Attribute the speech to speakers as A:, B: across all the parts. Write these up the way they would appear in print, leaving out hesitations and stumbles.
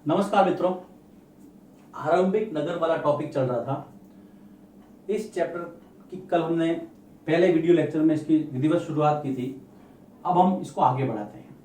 A: नमस्कार मित्रों, आरंभिक नगर वाला टॉपिक चल रहा था। इस चैप्टर की कल हमने पहले वीडियो लेक्चर में इसकी विधिवत शुरुआत की थी। अब हम इसको आगे बढ़ाते हैं।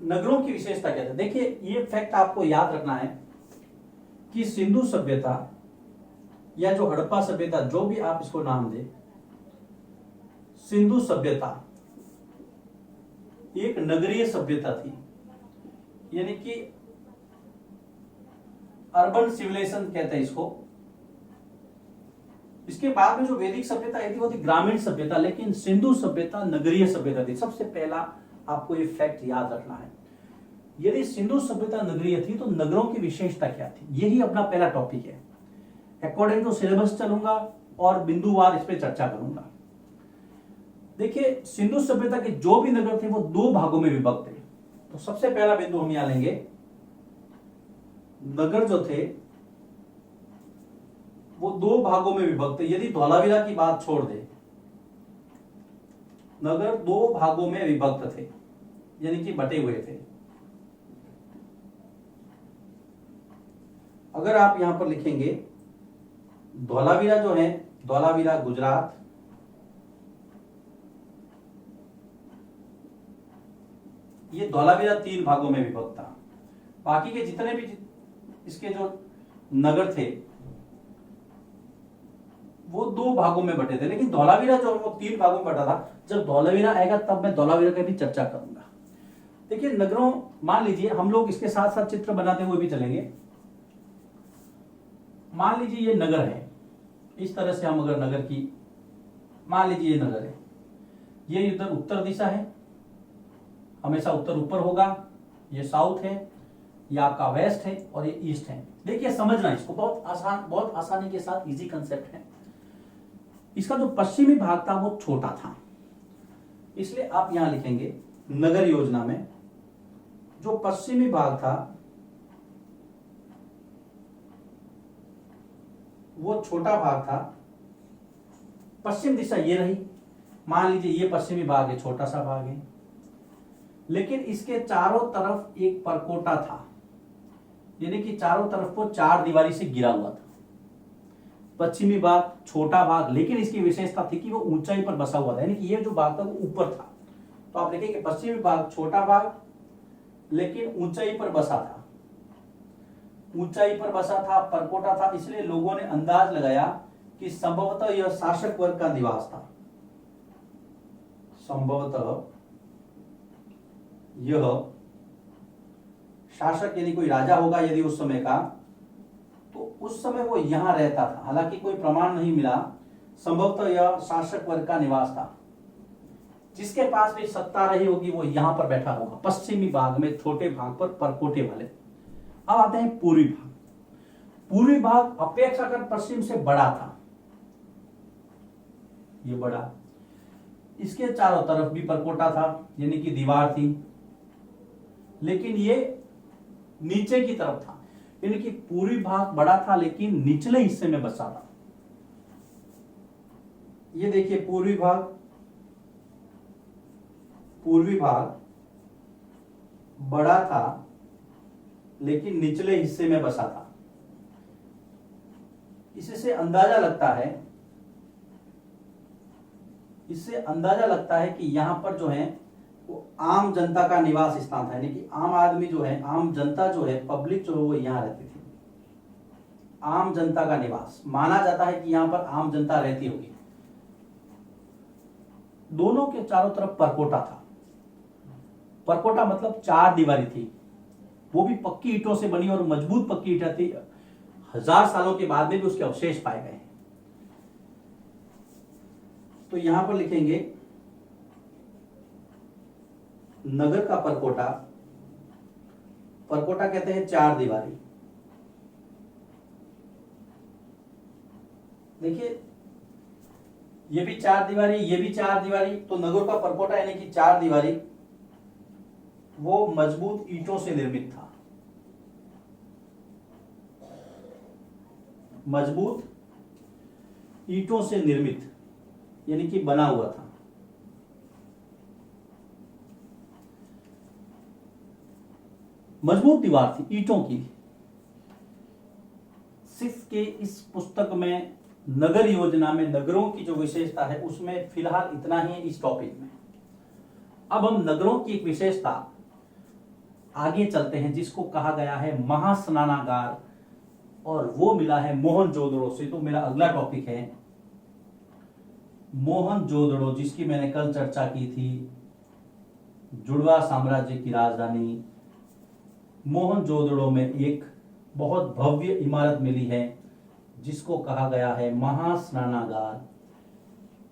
A: नगरों की विशेषता क्या है? देखिए, ये फैक्ट आपको याद रखना है कि सिंधु सभ्यता या जो हड़प्पा सभ्यता, जो भी आप इसको नाम दे, सिंधु सभ्यता एक नगरीय सभ्यता थी, यानी कि अर्बन सिविलाइजेशन कहते हैं इसको। इसके बाद में जो वैदिक सभ्यता आई थी वो थी ग्रामीण सभ्यता, लेकिन सिंधु सभ्यता नगरीय सभ्यता थी। सबसे पहला आपको ये फैक्ट याद रखना है। यदि सिंधु सभ्यता नगरीय थी तो नगरों की विशेषता क्या थी, यही अपना पहला टॉपिक है। अकॉर्डिंग टू सिलेबस चलूंगा और बिंदुवार इस पर चर्चा करूंगा। देखिए, सिंधु सभ्यता के जो भी नगर थे वो दो भागों में विभक्त थे। तो सबसे पहला बिंदु हम यहां लेंगे, नगर जो थे वो दो भागों में विभक्त थे। यदि धौलावीरा की बात छोड़ दे, नगर दो भागों में विभक्त थे, यानी कि बटे हुए थे। अगर आप यहां पर लिखेंगे धौलावीरा जो है, धौलावीरा गुजरात, ये धौलावीरा तीन भागों में विभक्त था। बाकी के जितने भी इसके जो नगर थे वो दो भागों में बटे थे, लेकिन धौलावीरा जो वो तीन भागों में बटा था। जब धौलावीरा आएगा तब मैं धौलावीरा की भी चर्चा करूंगा। देखिए, नगरों, मान लीजिए हम लोग इसके साथ साथ चित्र बनाते हुए भी चलेंगे। मान लीजिए ये नगर है, इस तरह से हम अगर नगर की, मान लीजिए ये नगर है, ये इधर उत्तर दिशा है, हमेशा उत्तर ऊपर होगा, ये साउथ है, ये आपका वेस्ट है और ये ईस्ट है। देखिए, समझना इसको, बहुत आसान, बहुत आसानी के साथ, इजी कंसेप्ट है। इसका जो पश्चिमी भाग था वो छोटा था, इसलिए आप यहां लिखेंगे नगर योजना में जो पश्चिमी भाग था वो छोटा भाग था। पश्चिम दिशा ये रही, मान लीजिए ये पश्चिमी भाग है, छोटा सा भाग है, लेकिन इसके चारों तरफ एक परकोटा था, यानी कि चारों तरफ को चार दीवारी से घिरा हुआ था। पश्चिमी भाग छोटा भाग, लेकिन इसकी विशेषता थी कि वो ऊंचाई पर बसा हुआ था, यानी कि ये जो भाग था वो ऊपर था। तो आप देखिए कि पश्चिमी भाग छोटा भाग, लेकिन ऊंचाई पर बसा था, ऊंचाई पर बसा था, परकोटा था। इसलिए लोगों ने अंदाज लगाया कि संभवतः यह शासक वर्ग का निवास था। संभवतः यह शासक, यानी कोई राजा होगा यदि उस समय का, तो उस समय वो यहां रहता था। हालांकि कोई प्रमाण नहीं मिला, संभवतः यह शासक वर्ग का निवास था। जिसके पास भी सत्ता रही होगी वो यहां पर बैठा होगा, पश्चिमी भाग में, छोटे भाग पर, परकोटे वाले। अब आते हैं पूर्वी भाग। पूर्वी भाग अपेक्षाकृत पश्चिम से बड़ा था, ये बड़ा, इसके चारों तरफ भी परकोटा था, यानी कि दीवार थी, लेकिन ये नीचे की तरफ था, यानी कि पूर्वी भाग बड़ा था लेकिन निचले हिस्से में बसा था। ये देखिए, पूर्वी भाग बड़ा था लेकिन निचले हिस्से में बसा था। इससे अंदाजा लगता है कि यहां पर जो है वो आम जनता का निवास स्थान था, यानी कि आम आदमी जो है, आम जनता जो है, पब्लिक जो है वो यहां रहती थी। आम जनता का निवास माना जाता है कि यहां पर आम जनता रहती होगी। दोनों के चारों तरफ परकोटा था। परकोटा मतलब चार दीवारी थी, वो भी पक्की ईंटों से बनी और मजबूत पक्की ईंटें थी। 1000 सालों के बाद में भी उसके अवशेष पाए गए। तो यहां पर लिखेंगे नगर का परकोटा, परकोटा कहते हैं चार दीवारी। देखिए, ये भी चार दीवारी, ये भी चार दीवारी, तो नगर का परकोटा यानी कि चार दीवारी, वो मजबूत ईंटों से निर्मित था। मजबूत ईंटों से निर्मित, यानी कि बना हुआ था। मजबूत दीवार थी ईंटों की। सिर्फ के इस पुस्तक में नगर योजना में नगरों की जो विशेषता है उसमें फिलहाल इतना ही है इस टॉपिक में। अब हम नगरों की एक विशेषता आगे चलते हैं जिसको कहा गया है महास्नानागार, और वो मिला है मोहनजोदड़ो से। तो मेरा अगला टॉपिक है मोहनजोदड़ो, जिसकी मैंने कल चर्चा की थी, जुड़वा साम्राज्य की राजधानी। मोहनजोदड़ो में एक बहुत भव्य इमारत मिली है जिसको कहा गया है महास्नानागार।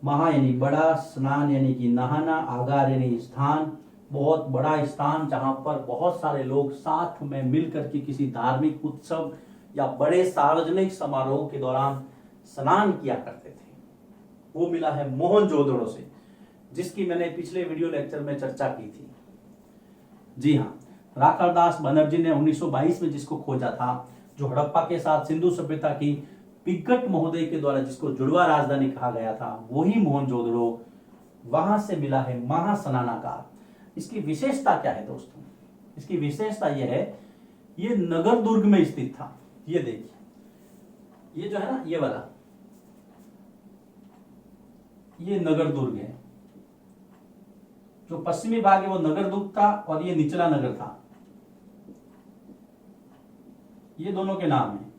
A: महा यानी बड़ा, स्नान यानी कि नहाना, आगार यानी स्थान, बहुत बड़ा स्थान जहां पर बहुत सारे लोग साथ में मिलकर के किसी धार्मिक उत्सव या बड़े सार्वजनिक समारोह के दौरान स्नान किया करते थे। वो मिला है मोहनजोदड़ो से, जिसकी मैंने पिछले वीडियो लेक्चर में चर्चा की थी। जी हाँ, राखालदास बनर्जी ने 1922 में जिसको खोजा था, जो हड़प्पा के साथ सिंधु सभ्यता की पिंगट महोदय के द्वारा जिसको जुड़वा राजधानी कहा गया था, वही मोहनजोदड़ो, वहां से मिला है महास्नानागार। इसकी विशेषता क्या है दोस्तों? इसकी विशेषता यह है, ये नगर दुर्ग में स्थित था। ये देखिए, ये जो है ना, ये वाला, ये नगर दुर्ग है। जो पश्चिमी भाग है वो नगर दुर्ग था और ये निचला नगर था। ये दोनों के नाम है।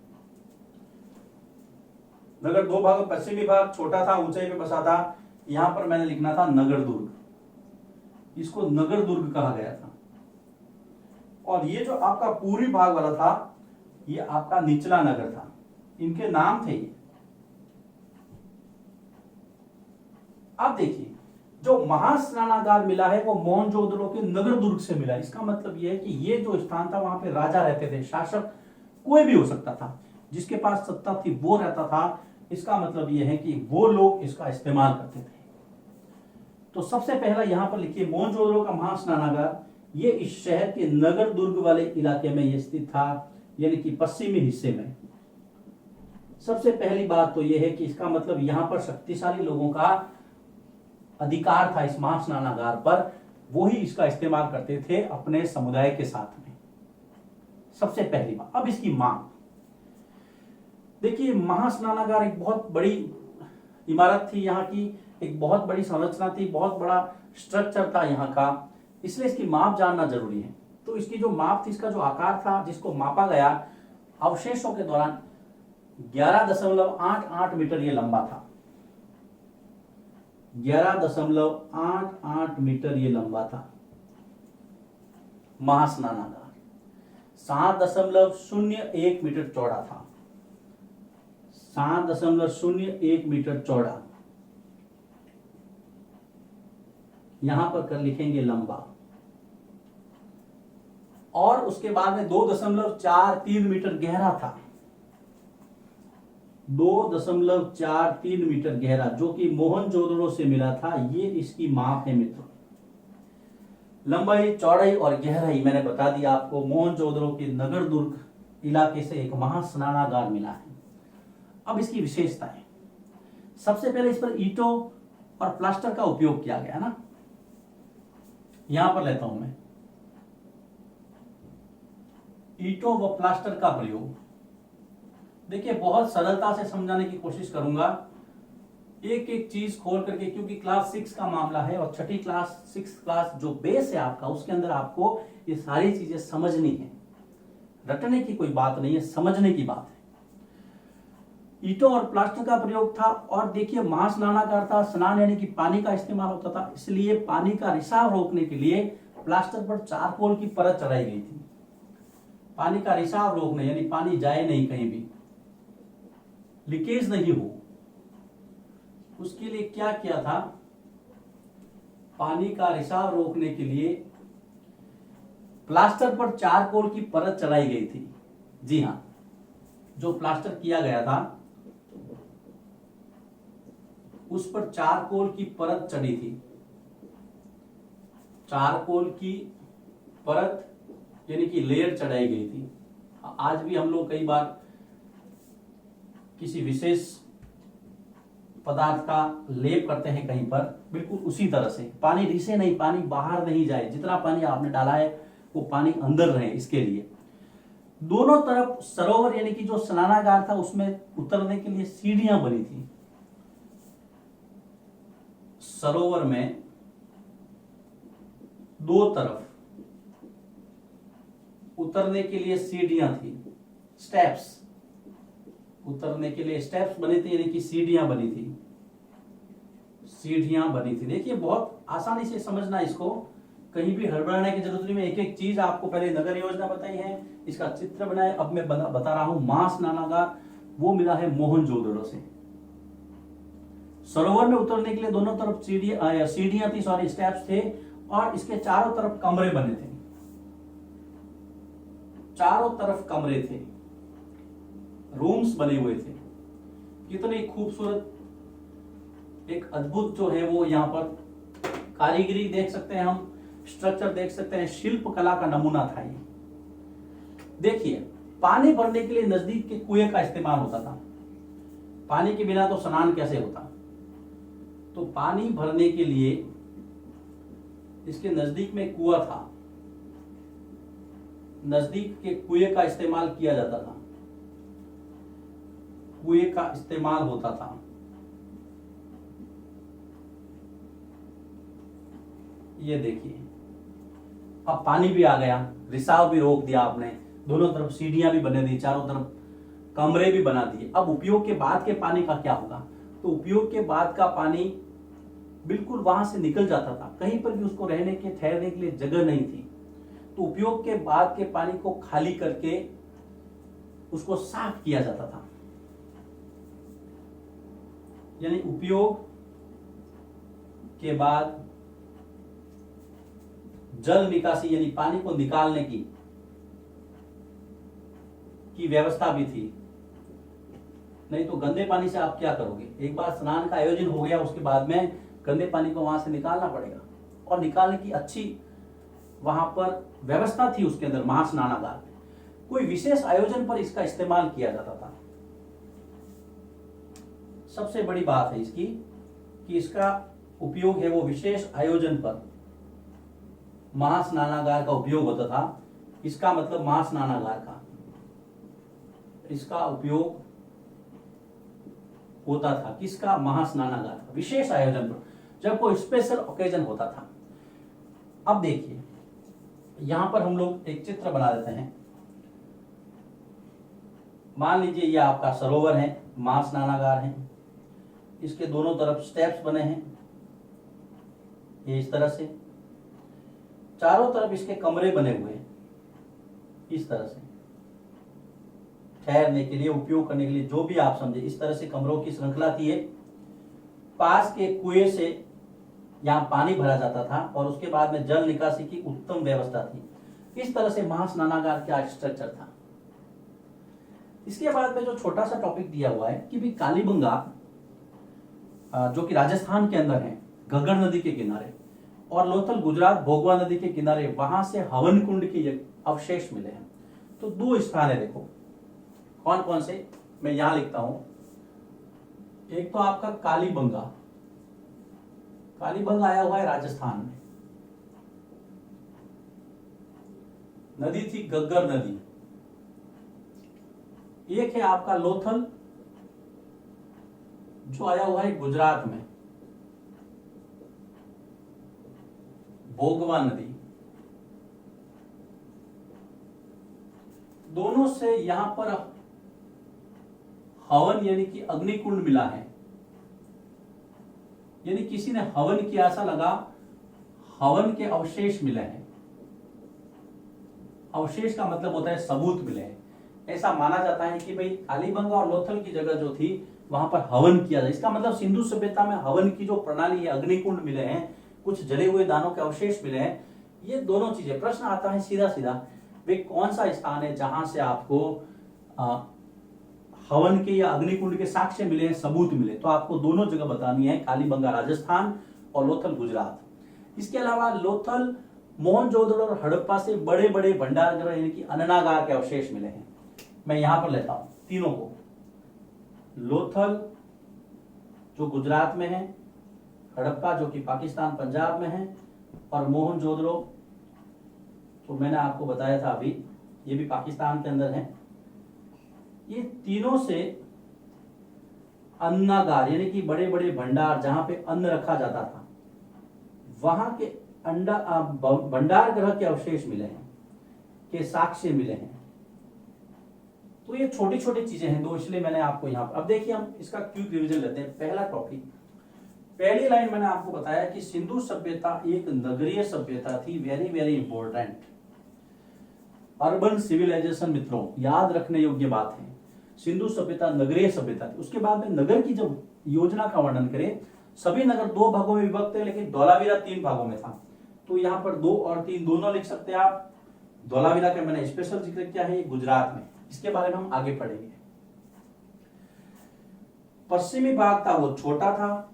A: नगर दो भाग, पश्चिमी भाग छोटा था, ऊंचाई पे बसा था। यहां पर मैंने लिखना था नगर दुर्ग, इसको नगर दुर्ग कहा गया था। और ये जो आपका पूर्वी भाग वाला था, ये आपका निचला नगर था। इनके नाम थे ये। अब देखिए, जो महास्नानागार मिला है वो मोहनजोदड़ो के नगर दुर्ग से मिला। इसका मतलब यह है कि ये जो स्थान था, वहां पे राजा रहते थे, शासक कोई भी हो सकता था, जिसके पास सत्ता थी वो रहता था। इसका मतलब यह है कि वो लोग इसका इस्तेमाल करते थे। तो सबसे पहला यहां पर लिखिए, मोहनजोदड़ो का महास्नानागार, ये इस शहर के नगर दुर्ग वाले इलाके में ये स्थित था, यानी कि पश्चिमी हिस्से में। सबसे पहली बात तो यह है कि इसका मतलब यहां पर शक्तिशाली लोगों का अधिकार था इस महास्नानागार पर, वो ही इसका इस्तेमाल करते थे अपने समुदाय के साथ में। सबसे पहली बात। अब इसकी मांग देखिए, महास्नानागार एक बहुत बड़ी इमारत थी, यहाँ की एक बहुत बड़ी संरचना थी, बहुत बड़ा स्ट्रक्चर था यहाँ का, इसलिए इसकी माप जानना जरूरी है। तो इसकी जो माप थी, इसका जो आकार था जिसको मापा गया अवशेषों के दौरान, 11.88 मीटर ये लंबा था। 11.88 मीटर ये लंबा था महास्नानागार। 7.01 मीटर चौड़ा था। 7.01 मीटर चौड़ा, यहां पर कर लिखेंगे लंबा। और उसके बाद में 2.43 मीटर गहरा था। 2.43 मीटर गहरा, जो कि मोहनजोदड़ो से मिला था। ये इसकी माप है मित्रों। लंबाई, चौड़ाई और गहराई मैंने बता दिया आपको। मोहनजोदड़ो के नगर दुर्ग इलाके से एक महास्नानागार मिला है। अब इसकी विशेषता है, सबसे पहले इस पर ईंटों और प्लास्टर का उपयोग किया गया ना। यहां पर लेता हूं मैं, ईंटों व प्लास्टर का प्रयोग। देखिए, बहुत सरलता से समझाने की कोशिश करूंगा, एक एक चीज खोल करके, क्योंकि क्लास 6 का मामला है और छठी क्लास, 6th क्लास जो बेस है आपका, उसके अंदर आपको ये सारी चीजें समझनी है। रटने की कोई बात नहीं है, समझने की बात है। ईंटों और प्लास्टर का प्रयोग था। और देखिए, महास्नानागार था, स्नान यानी कि पानी का इस्तेमाल होता था, इसलिए पानी का रिसाव रोकने के लिए प्लास्टर पर चारकोल की परत चढ़ाई गई थी। पानी का रिसाव रोकने, यानी पानी जाए नहीं, कहीं भी लीकेज नहीं हो, उसके लिए क्या किया था? पानी का रिसाव रोकने के लिए प्लास्टर पर चारकोल की परत चढ़ाई गई थी। जी हां, जो प्लास्टर किया गया था उस पर चारकोल की परत चढ़ी थी। चारकोल की परत यानी कि लेयर चढ़ाई गई थी। आज भी हम लोग कई बार किसी विशेष पदार्थ का लेप करते हैं कहीं पर, बिल्कुल उसी तरह से। पानी रिसे नहीं, पानी बाहर नहीं जाए, जितना पानी आपने डाला है वो पानी अंदर रहे इसके लिए। दोनों तरफ सरोवर यानी कि जो स्नानागार था उसमें उतरने के लिए सीढ़ियां बनी थी। सरोवर में दो तरफ उतरने के लिए सीढ़ियां थी, स्टेप्स, उतरने के लिए स्टेप्स बने थे यानी कि सीढ़ियां बनी थी, सीढ़ियां बनी थी। देखिए बहुत आसानी से समझना, इसको कहीं भी हड़बड़ाने की जरूरत नहीं। मैं एक एक चीज आपको पहले नगर योजना बताई है, इसका चित्र बनाए, अब मैं बता रहा हूं मां स्नानागार, वो मिला है मोहनजोदड़ो से। सरोवर में उतरने के लिए दोनों तरफ सीढ़ियां थी, सॉरी स्टेप्स थे, और इसके चारों तरफ कमरे बने थे, चारों तरफ कमरे थे, रूम्स बने हुए थे। कितनी खूबसूरत, एक अद्भुत जो है वो यहाँ पर कारीगरी देख सकते हैं हम, स्ट्रक्चर देख सकते हैं, शिल्प कला का नमूना था ये। देखिए पानी भरने के लिए नजदीक के कुएं का इस्तेमाल होता था। पानी के बिना तो स्नान कैसे होता, तो पानी भरने के लिए इसके नजदीक में कुआं था, नजदीक के कुएं का इस्तेमाल किया जाता था, कुएं का इस्तेमाल होता था। ये देखिए अब पानी भी आ गया, रिसाव भी रोक दिया आपने, दोनों तरफ सीढ़ियां भी बना दी, चारों तरफ कमरे भी बना दिए। अब उपयोग के बाद के पानी का क्या होगा, तो उपयोग के बाद का पानी बिल्कुल वहां से निकल जाता था, कहीं पर भी उसको रहने के ठहरने के लिए जगह नहीं थी। तो उपयोग के बाद के पानी को खाली करके उसको साफ किया जाता था, यानी उपयोग के बाद जल निकासी यानी पानी को निकालने की व्यवस्था भी थी। नहीं तो गंदे पानी से आप क्या करोगे, एक बार स्नान का आयोजन हो गया उसके बाद में गंदे पानी को वहां से निकालना पड़ेगा, और निकालने की अच्छी वहां पर व्यवस्था थी उसके अंदर महास्नानागार में। कोई विशेष आयोजन पर इसका इस्तेमाल किया जाता था। सबसे बड़ी बात है इसकी कि इसका उपयोग है वो विशेष आयोजन पर महास्नानागार का उपयोग होता था। इसका मतलब महास्नानागार का इसका उपयोग होता था, किसका, महास्नानागार का, विशेष आयोजन पर जब कोई स्पेशल ओकेजन होता था। अब देखिए यहां पर हम लोग एक चित्र बना देते हैं। मान लीजिए ये आपका सरोवर है, महास्नानागार है, इसके दोनों तरफ स्टेप्स बने हैं, ये इस तरह से, चारों तरफ इसके कमरे बने हुए हैं इस तरह से, ठहरने के लिए, उपयोग करने के लिए, जो भी आप समझे, इस तरह से कमरों की श्रृंखला थी। पास के कुएं से यहाँ पानी भरा जाता था और उसके बाद में जल निकासी की उत्तम व्यवस्था थी। इस तरह से महास्नानागार का स्ट्रक्चर था। इसके बाद में जो छोटा सा टॉपिक दिया हुआ है कि भी कालीबंगा जो कि राजस्थान के अंदर है, घग्गर नदी के किनारे, और लोथल गुजरात भोगवा नदी के किनारे, वहां से हवन कुंड के अवशेष मिले हैं। तो दो स्थान है, देखो कौन कौन से, मैं यहां लिखता हूं। एक तो आपका कालीबंगा, कालीबंगा आया हुआ है राजस्थान में, नदी थी घग्गर नदी। एक है आपका लोथल जो आया हुआ है गुजरात में, भोगवा नदी। दोनों से यहां पर हवन यानी कि अग्निकुंड मिला है, यानी किसी ने हवन किया, ऐसा लगा, हवन के अवशेष मिले हैं। अवशेष का मतलब होता है सबूत मिले हैं। ऐसा माना जाता है कि भाई कालीबंगा और लोथल की जगह जो थी वहां पर हवन किया जाए। इसका मतलब सिंधु सभ्यता में हवन की जो प्रणाली है, अग्निकुंड मिले हैं, कुछ जले हुए दानों के अवशेष मिले हैं। ये दोनों चीजें, प्रश्न आता है सीधा सीधा, वे कौन सा स्थान है जहां से आपको हवन के या अग्निकुंड के साक्ष्य मिले हैं, सबूत मिले, तो आपको दोनों जगह बतानी है, कालीबंगा राजस्थान और लोथल गुजरात। इसके अलावा लोथल, मोहनजोदड़ो और हड़प्पा से बड़े बड़े भंडारगृह यानी कि अन्नागार के अवशेष मिले हैं। मैं यहां पर लेता हूं तीनों को, लोथल जो गुजरात में है, हड़प्पा जो कि पाकिस्तान पंजाब में है, और मोहनजोदड़ो तो मैंने आपको बताया था अभी, ये भी पाकिस्तान के अंदर है। ये तीनों से अन्नागार यानी कि बड़े बड़े भंडार जहां पे अन्न रखा जाता था, वहां के भंडार ग्रह के अवशेष मिले हैं, के साक्ष्य मिले हैं। तो ये छोटी छोटी चीजें हैं दो, इसलिए मैंने आपको यहाँ अब देखिए हम इसका क्विक रिवीजन लेते हैं। पहला टॉपिक, पहली लाइन मैंने आपको बताया कि सिंधु सभ्यता एक नगरीय सभ्यता थी, very very important, urban civilisation. मित्रों याद रखने योग्य बात है, सिंधु सभ्यता नगरीय सभ्यता थी। उसके बाद में नगर की जब योजना का वर्णन करें, सभी नगर 2 भागों में विभक्त है, लेकिन धौलावीरा 3 भागों में था। तो यहाँ पर 2 और 3 दोनों लिख सकते हैं आप। धौलावीरा का मैंने स्पेशल जिक्र किया है, गुजरात में, इसके बारे में हम आगे पढ़ेंगे। पश्चिमी भाग था वो छोटा था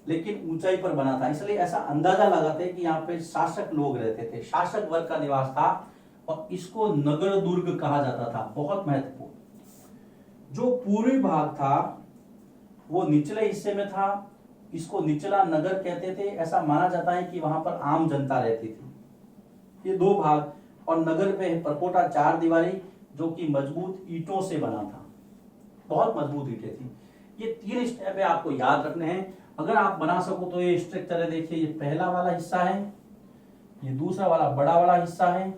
A: लेकिन ऊंचाई पर बना था, इसलिए ऐसा अंदाजा लगाते हैं कि यहाँ पे शासक लोग रहते थे, शासक वर्ग का निवास था, और इसको नगर दुर्ग कहा जाता था। बहुत महत्वपूर्ण। जो पूर्वी भाग था वो निचले हिस्से में था, इसको निचला नगर कहते थे। ऐसा माना जाता है कि वहां पर आम जनता रहती थी। ये 2 भाग, और नगर पे परकोटा 4 दीवारी जो कि मजबूत ईंटों से बना था, बहुत मजबूत ईंटें थी। ये 3 स्टेप है, आपको याद रखने हैं। अगर आप बना सको तो ये स्ट्रक्चर है, देखिए ये पहला वाला हिस्सा है, ये दूसरा वाला बड़ा वाला हिस्सा है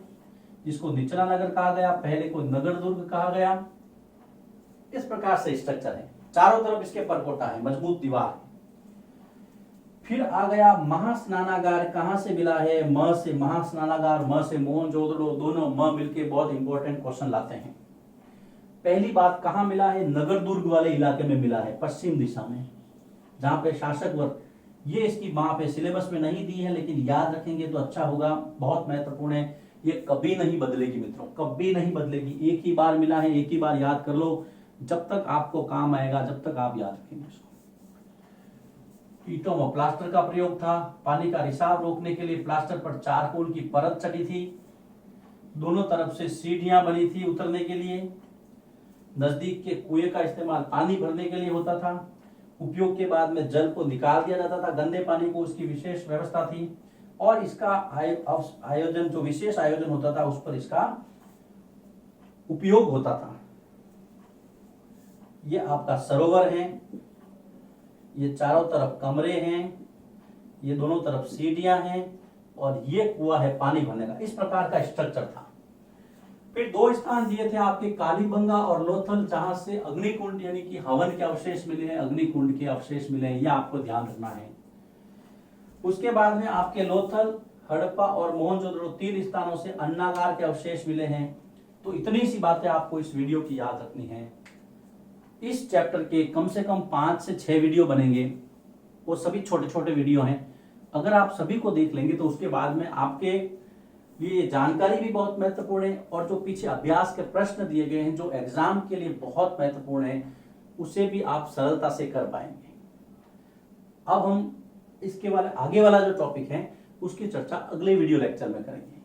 A: जिसको निचला नगर कहा गया, पहले को नगर दुर्ग कहा गया। इस प्रकार से स्ट्रक्चर है, चारों तरफ इसके परकोटा है, मजबूत दीवार है। फिर आ गया महास्नानागार, कहां से मिला है? म से महास्नानागार, म से मोहनजोदड़ो, दोनों म मिलके बहुत इंपॉर्टेंट क्वेश्चन लाते हैं। पहली बात कहां मिला है? नगर दुर्ग वाले इलाके में मिला है, पश्चिम दिशा में, जहां पे शासक वर्ग, ये इसकी वहां पे सिलेबस में नहीं दी है, लेकिन याद रखेंगे तो अच्छा होगा, बहुत महत्वपूर्ण है। ये कभी नहीं बदलेगी मित्रों, कभी नहीं बदलेगी। एक ही बार मिला है, एक ही बार याद कर लो, जब तक आपको काम आएगा, जब तक आप याद रखेंगे उसको। ईंटों में प्लास्टर का प्रयोग था, पानी का रिसाव रोकने के लिए प्लास्टर पर चारकोल की परत चढ़ी थी, दोनों तरफ से सीढ़ियां बनी थी उतरने के लिए। नजदीक के कुएं का इस्तेमाल पानी भरने के लिए होता था। उपयोग के बाद में जल को निकाल दिया जाता था, गंदे पानी को, उसकी विशेष व्यवस्था थी। और इसका आयोजन, जो विशेष आयोजन होता था, उस पर इसका उपयोग होता था। ये आपका सरोवर है, ये चारों तरफ कमरे हैं, ये दोनों तरफ सीढ़ियां हैं, और ये कुआं है पानी भरने का। इस प्रकार का स्ट्रक्चर था। फिर 2 स्थान दिए थे आपके, कालीबंगा और लोथल, जहां से अग्निकुंड यानी कि हवन के अवशेष मिले हैं, अग्निकुंड के अवशेष मिले हैं, ये आपको ध्यान रखना है। उसके बाद में आपके लोथल, हड़प्पा और मोहनजोदड़ो 3 स्थानों से अन्नागार के अवशेष मिले हैं। तो इतनी सी बातें आपको इस वीडियो की याद रखनी है। इस चैप्टर के कम से कम 5 से 6 वीडियो बनेंगे, वो सभी छोटे छोटे वीडियो हैं। अगर आप सभी को देख लेंगे तो उसके बाद में आपके लिए जानकारी भी बहुत महत्वपूर्ण है, और जो पीछे अभ्यास के प्रश्न दिए गए हैं जो एग्जाम के लिए बहुत महत्वपूर्ण है, उसे भी आप सरलता से कर पाएंगे। अब हम इसके वाले आगे वाला जो टॉपिक है उसकी चर्चा अगले वीडियो लेक्चर में करेंगे।